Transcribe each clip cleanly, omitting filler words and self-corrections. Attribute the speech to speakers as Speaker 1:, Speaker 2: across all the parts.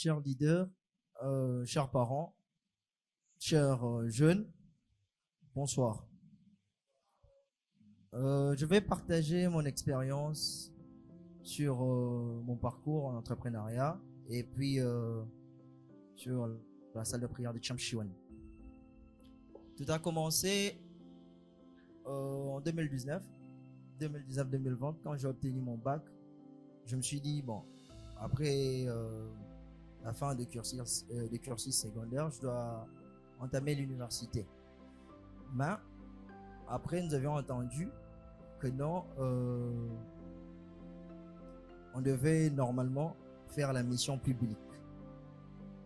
Speaker 1: chers leaders, chers parents, chers jeunes, bonsoir. Je vais partager mon expérience sur mon parcours en entrepreneuriat et puis sur la salle de prière de Chamchiwan. Tout a commencé en 2019-2020, quand j'ai obtenu mon bac. Je me suis dit, bon, après la fin de cursus secondaire, je dois entamer l'université. Mais après, nous avions entendu que non, on devait normalement faire la mission publique.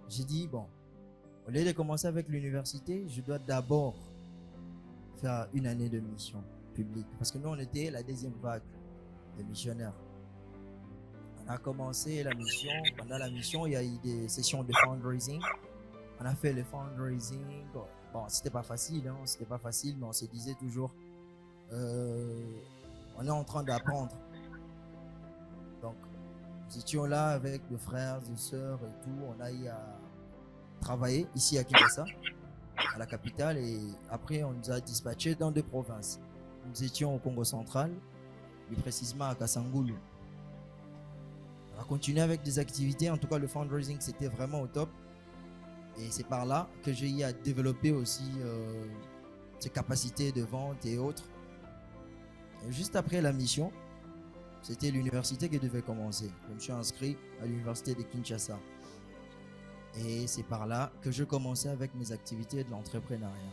Speaker 1: J'ai dit, bon, au lieu de commencer avec l'université, je dois d'abord faire une année de mission publique. Parce que nous, on était la deuxième vague de missionnaires. On a commencé la mission. Pendant la mission, il y a eu des sessions de fundraising. On a fait le fundraising. Bon, c'était pas facile, mais on se disait toujours, on est en train d'apprendre. Donc, nous étions là avec des frères, des sœurs et tout. On a eu à travailler ici à Kinshasa, à la capitale, et après, on nous a dispatchés dans deux provinces. Nous étions au Congo central, plus précisément à Kassangoulou. On a continué avec des activités. En tout cas, le fundraising, c'était vraiment au top. Et c'est par là que j'ai eu à développer aussi ces capacités de vente et autres. Et juste après la mission, c'était l'université qui devait commencer. Je me suis inscrit à l'université de Kinshasa. Et c'est par là que je commençais avec mes activités de l'entrepreneuriat.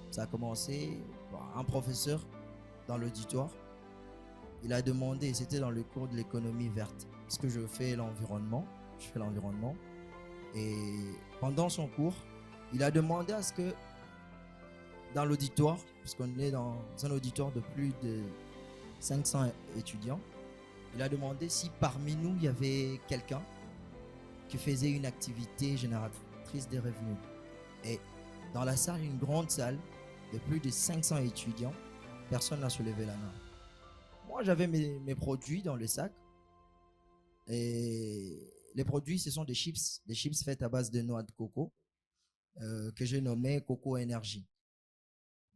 Speaker 1: Ça a commencé par un professeur dans l'auditoire. Il a demandé, c'était dans le cours de l'économie verte, parce que je fais l'environnement. Et pendant son cours, il a demandé à ce que dans l'auditoire, parce qu'on est dans un auditoire de plus de 500 étudiants, il a demandé si parmi nous, il y avait quelqu'un qui faisait une activité génératrice de revenus. Et dans la salle, une grande salle de plus de 500 étudiants, personne n'a soulevé la main. Moi, j'avais mes produits dans le sac. Et les produits, ce sont des chips faites à base de noix de coco, que j'ai nommé Coco Énergie.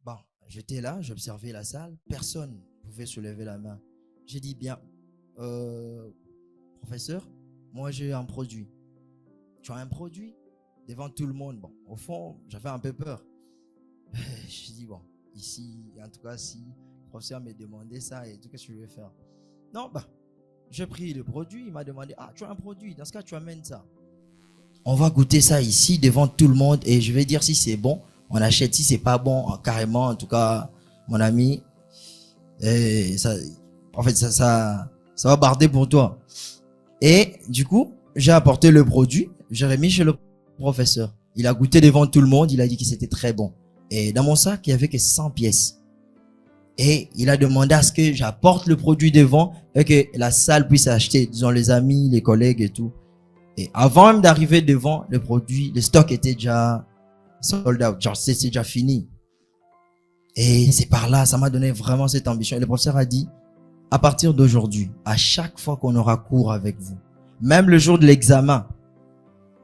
Speaker 1: Bon, j'étais là, j'observais la salle, personne ne pouvait soulever la main. J'ai dit, bien, professeur, moi j'ai un produit. Tu as un produit devant tout le monde. Bon, au fond, j'avais un peu peur. J'ai dit, bon, ici, en tout cas, si le professeur me demandait ça, et tout, qu'est-ce que je vais faire? Non, bah, j'ai pris le produit, il m'a demandé, ah, tu as un produit, dans ce cas, tu amènes ça. On va goûter ça ici, devant tout le monde, et je vais dire si c'est bon, on achète, si c'est pas bon, carrément, en tout cas, mon ami, et ça, en fait, ça va barder pour toi. Et du coup, j'ai apporté le produit, j'ai remis chez le professeur. Il a goûté devant tout le monde, il a dit que c'était très bon. Et dans mon sac, il y avait que 100 pièces. Et il a demandé à ce que j'apporte le produit devant et que la salle puisse acheter, disons les amis, les collègues et tout. Et avant même d'arriver devant, le produit, le stock était déjà sold out, genre c'est déjà fini. Et c'est par là, ça m'a donné vraiment cette ambition. Et le professeur a dit, à partir d'aujourd'hui, à chaque fois qu'on aura cours avec vous, même le jour de l'examen,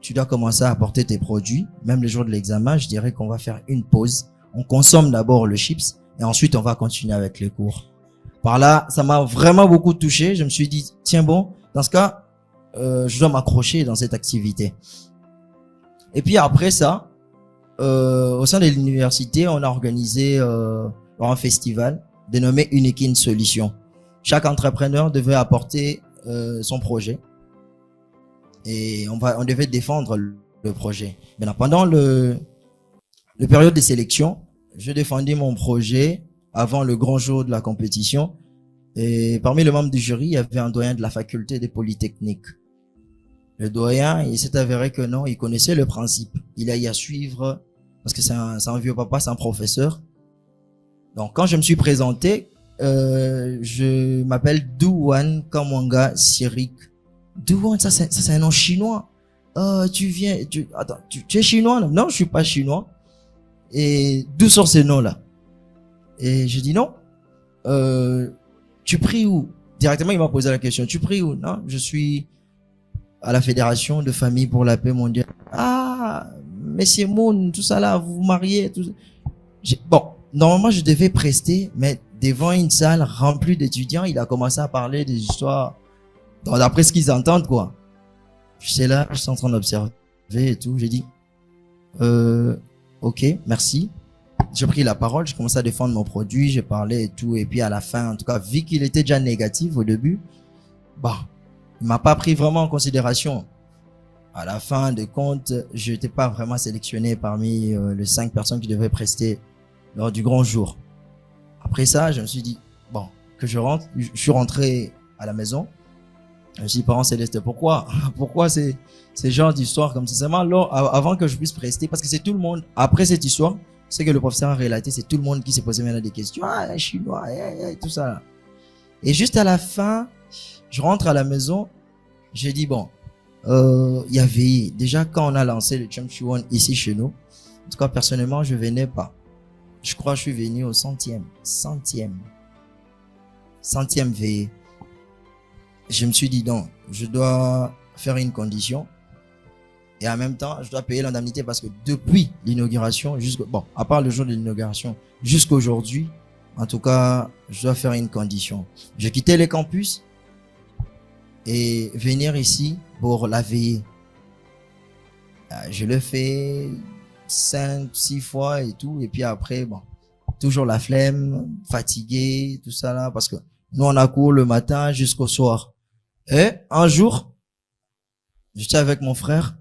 Speaker 1: tu dois commencer à apporter tes produits. Même le jour de l'examen, je dirais qu'on va faire une pause. On consomme d'abord le chips et ensuite on va continuer avec les cours. Par là, ça m'a vraiment beaucoup touché. Je me suis dit, tiens bon, dans ce cas, je dois m'accrocher dans cette activité. Et puis après ça, au sein de l'université, on a organisé un festival dénommé Unikin Solution. Chaque entrepreneur devait apporter son projet. Et on devait défendre le projet. Maintenant, pendant le période de sélection, je défendis mon projet avant le grand jour de la compétition. Et parmi les membres du jury, il y avait un doyen de la faculté des Polytechniques. Le doyen, il s'est avéré que non, il connaissait le principe. Il a eu à suivre, parce que c'est un vieux papa, c'est un professeur. Donc, quand je me suis présenté, je m'appelle Douan Kamwanga Sirik. Douan, ça c'est un nom chinois. Tu es chinois? Non, je suis pas chinois. Et d'où sort ce nom-là? Et je dis non. Tu pries où? Directement, il m'a posé la question. Tu pries où? Non, je suis à la Fédération de famille pour la paix mondiale. Ah, Monsieur Moon, tout ça là, vous vous mariez, tout ça. Bon, normalement, je devais prester, mais devant une salle remplie d'étudiants, il a commencé à parler des histoires, d'après ce qu'ils entendent, quoi. J'étais là, je suis en train d'observer et tout. J'ai dit, ok, merci. J'ai pris la parole, j'ai commencé à défendre mon produit, j'ai parlé et tout. Et puis à la fin, en tout cas, vu qu'il était déjà négatif au début, bah, il m'a pas pris vraiment en considération. À la fin de compte, je n'étais pas vraiment sélectionné parmi les 5 personnes qui devaient prester lors du grand jour. Après ça, je me suis dit, bon, que je rentre. Je suis rentré à la maison. Je me suis dit, parents célestes, pourquoi c'est genre d'histoire comme ça? C'est vraiment avant que je puisse prester, parce que c'est tout le monde, après cette histoire, c'est que le professeur a relaté, c'est tout le monde qui s'est posé maintenant des questions. Ah, les Chinois, tout ça là. Et juste à la fin, je rentre à la maison, j'ai dit, bon, il y avait, déjà quand on a lancé le Champion ici chez nous, en tout cas personnellement, je venais pas. Je crois que je suis venu au centième veillée. Je me suis dit, non, je dois faire une condition. Et en même temps, je dois payer l'indemnité parce que depuis l'inauguration, à part le jour de l'inauguration, jusqu'aujourd'hui, en tout cas, je dois faire une condition. Je quittais les campus et venir ici pour la veiller. Je le fais 5, 6 fois et tout. Et puis après, bon, toujours la flemme, fatigué, tout ça là, parce que nous, on a cours le matin jusqu'au soir. Et un jour, j'étais avec mon frère,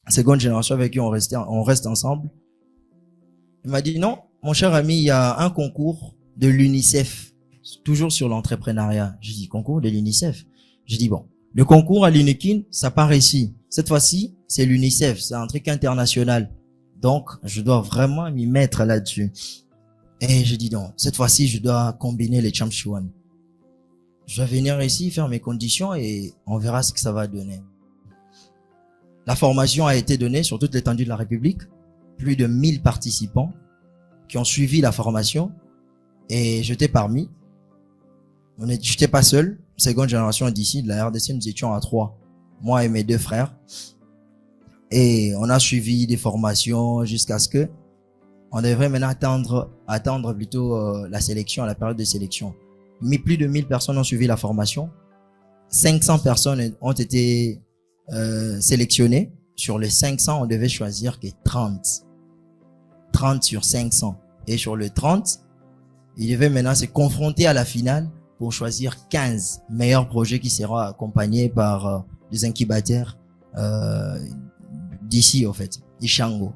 Speaker 1: seconde génération avec qui on reste ensemble. Il m'a dit, non, mon cher ami, il y a un concours de l'UNICEF, toujours sur l'entrepreneuriat. J'ai dit, concours de l'UNICEF. J'ai dit, bon, le concours à l'UNIKIN, ça part ici. Cette fois-ci, c'est l'UNICEF, c'est un truc international. Donc, je dois vraiment m'y mettre là-dessus. Et j'ai dit, non, cette fois-ci, je dois combiner les Champion. Je vais venir ici, faire mes conditions et on verra ce que ça va donner. La formation a été donnée sur toute l'étendue de la République. Plus de 1000 participants qui ont suivi la formation et j'étais parmi. J'étais pas seul. Seconde génération d'ici, de la RDC, nous étions à 3. Moi et mes 2 frères. Et on a suivi des formations jusqu'à ce que on devrait maintenant attendre plutôt la sélection, la période de sélection. Mais plus de 1000 personnes ont suivi la formation. 500 personnes ont été sélectionnées. Sur les 500, on devait choisir que 30. 30 sur 500. Et sur le 30, il devait maintenant se confronter à la finale pour choisir 15 meilleurs projets qui seront accompagnés par des incubateurs d'ici, en fait, d'Ishango.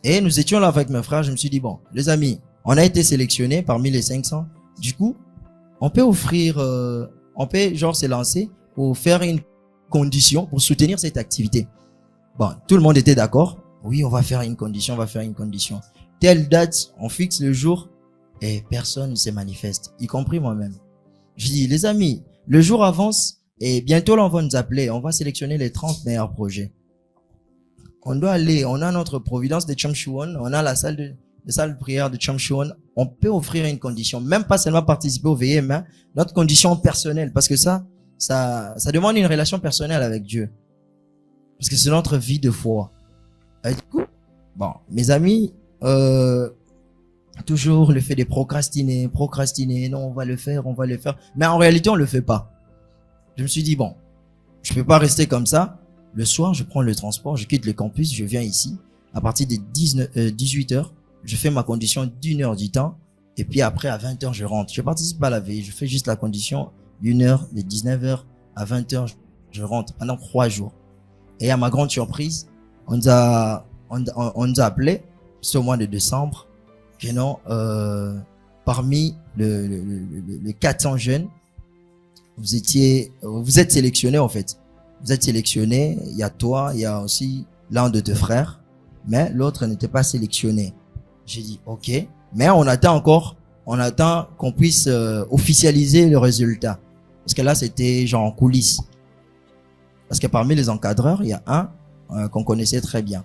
Speaker 1: Et nous étions là avec mes frères. Je me suis dit, bon, les amis, on a été sélectionnés parmi les 500. Du coup, on peut offrir, on peut genre se lancer pour faire une condition pour soutenir cette activité. Bon, tout le monde était d'accord. Oui, on va faire une condition, Telle date, on fixe le jour et personne ne se manifeste, y compris moi-même. Je dis, les amis, le jour avance et bientôt là, on va nous appeler. On va sélectionner les 30 meilleurs projets. On doit aller, on a notre providence de Champion, on a la salle de prière de Champion. On peut offrir une condition, même pas seulement participer au veillées, mais notre condition personnelle, parce que ça demande une relation personnelle avec Dieu. Parce que c'est notre vie de foi. Et du coup, bon, mes amis, toujours le fait de procrastiner, non, on va le faire. Mais en réalité, on le fait pas. Je me suis dit, bon, je peux pas rester comme ça. Le soir, je prends le transport, je quitte le campus, je viens ici. À partir de 18 heures, je fais ma condition d'1 heure du temps. Et puis après, à 20 heures, je rentre. Je participe pas à la veille. Je fais juste la condition d'1 heure, de 19 heures à 20 heures, je rentre pendant 3 jours. Et à ma grande surprise, on nous a appelé, c'est au mois de décembre, que non, parmi les 400 jeunes, vous êtes sélectionnés en fait. Vous êtes sélectionnés, il y a toi, il y a aussi l'un de tes frères, mais l'autre n'était pas sélectionné. J'ai dit, ok, mais on attend qu'on puisse officialiser le résultat. Parce que là, c'était genre en coulisses. Parce que parmi les encadreurs, il y a un qu'on connaissait très bien.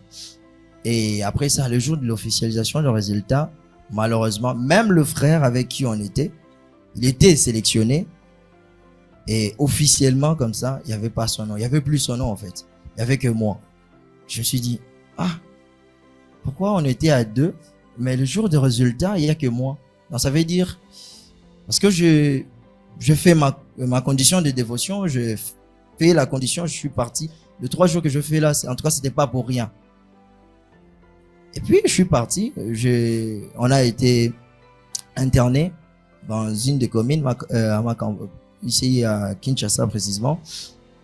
Speaker 1: Et après ça, le jour de l'officialisation du résultat, malheureusement, même le frère avec qui on était, il était sélectionné, Et officiellement, comme ça, il n'y avait pas son nom. Il n'y avait plus son nom, en fait. Il n'y avait que moi. Je me suis dit, ah, pourquoi on était à deux, mais le jour des résultats, il n'y a que moi. Donc, ça veut dire, parce que je fais ma condition de dévotion, je fais la condition, je suis parti. Les 3 jours que je fais là, en tout cas, c'était pas pour rien. Et puis, je suis parti. On a été interné dans une des communes, ici à Kinshasa précisément.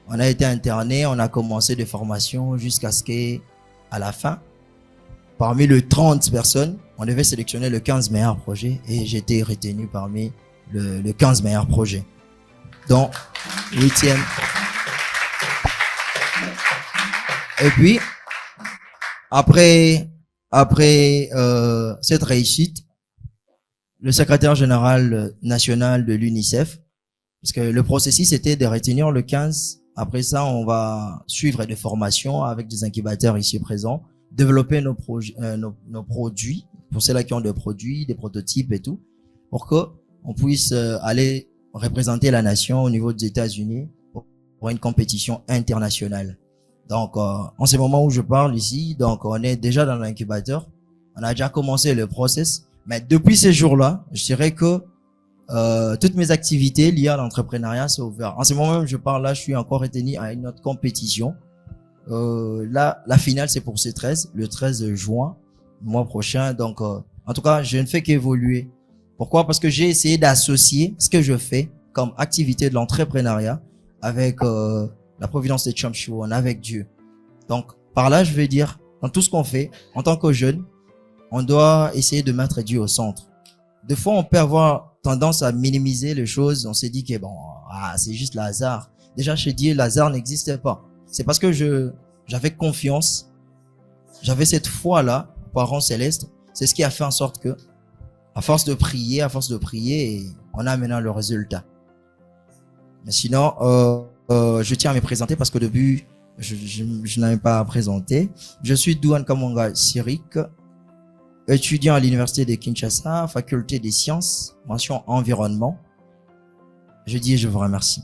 Speaker 1: On a été interné, on a commencé des formations jusqu'à ce qu'à la fin, parmi les 30 personnes, on devait sélectionner le 15 meilleurs projets et j'ai été retenu parmi le 15 meilleurs projets. Donc, 8e. Et puis, après cette réussite, le secrétaire général national de l'UNICEF, parce que le processus était de retenir le 15. Après ça, on va suivre des formations avec des incubateurs ici présents, développer nos produits, pour ceux-là qui ont des produits, des prototypes et tout, pour que on puisse aller représenter la nation au niveau des États-Unis pour une compétition internationale. Donc, en ce moment où je parle ici, donc on est déjà dans l'incubateur, on a déjà commencé le process, mais depuis ces jours-là, je dirais que toutes mes activités liées à l'entrepreneuriat sont ouvertes. En ce moment même, je parle là, je suis encore retenu à une autre compétition. Là, la finale, c'est pour le 13 juin, le mois prochain. Donc, en tout cas, je ne fais qu'évoluer. Pourquoi? Parce que j'ai essayé d'associer ce que je fais comme activité de l'entrepreneuriat avec la providence de Champion, avec Dieu. Donc, par là, je vais dire, dans tout ce qu'on fait, en tant que jeune, on doit essayer de mettre Dieu au centre. Des fois, on peut avoir tendance à minimiser les choses. On s'est dit que bon, c'est juste le hasard. Déjà, chez Dieu, le hasard n'existait pas. C'est parce que j'avais confiance, j'avais cette foi-là, parents célestes. C'est ce qui a fait en sorte que, à force de prier, on a maintenant le résultat. Mais sinon, je tiens à me présenter parce qu'au début, je n'avais pas à présenter. Je suis Douane Kamonga Sirik, étudiant à l'université de Kinshasa, faculté des sciences, mention environnement. Je dis et je vous remercie.